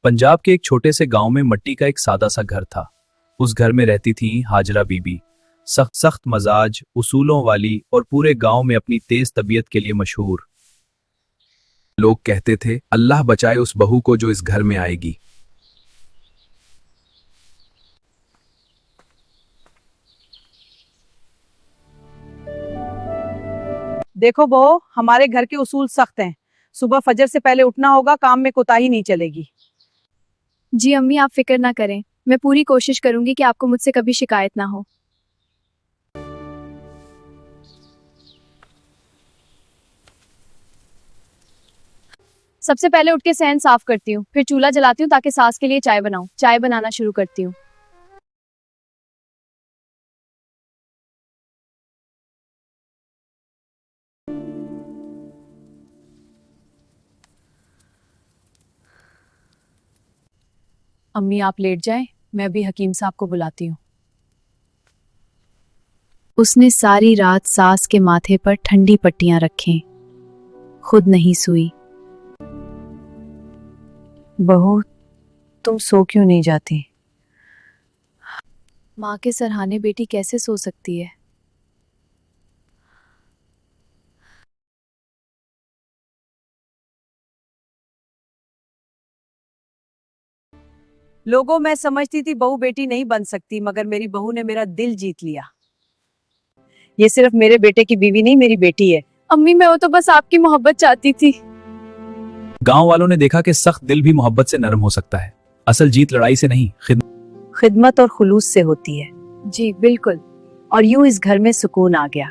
पंजाब के एक छोटे से गांव में मिट्टी का एक सादा सा घर था। उस घर में रहती थी हाजरा बीबी, सख्त सख्त मजाज, उसूलों वाली और पूरे गांव में अपनी तेज तबीयत के लिए मशहूर। लोग कहते थे, अल्लाह बचाए उस बहू को जो इस घर में आएगी। देखो बहू, हमारे घर के उसूल सख्त हैं। सुबह फजर से पहले उठना होगा, काम में कोताही नहीं चलेगी। जी अम्मी, आप फिक्र ना करें। मैं पूरी कोशिश करूंगी कि आपको मुझसे कभी शिकायत ना हो। सबसे पहले उठ के सहन साफ करती हूँ, फिर चूल्हा जलाती हूँ ताकि सास के लिए चाय बनाऊं। चाय बनाना शुरू करती हूँ। अम्मी आप लेट जाएं, मैं अभी हकीम साहब को बुलाती हूँ। उसने सारी रात सास के माथे पर ठंडी पट्टियां रखें, खुद नहीं सोई। बहू, तुम सो क्यों नहीं जाती? माँ के सरहाने बेटी कैसे सो सकती है। लोगों, मैं समझती थी बहू बेटी नहीं बन सकती, मगर मेरी बहू ने मेरा दिल जीत लिया। ये सिर्फ मेरे बेटे की बीवी नहीं, मेरी बेटी है। अम्मी मैं वो तो बस आपकी मोहब्बत चाहती थी। गांव वालों ने देखा कि सख्त दिल भी मोहब्बत से नरम हो सकता है। असल जीत लड़ाई से नहीं, खिदमत और खुलूस से होती है। जी बिल्कुल। और यूं इस घर में सुकून आ गया।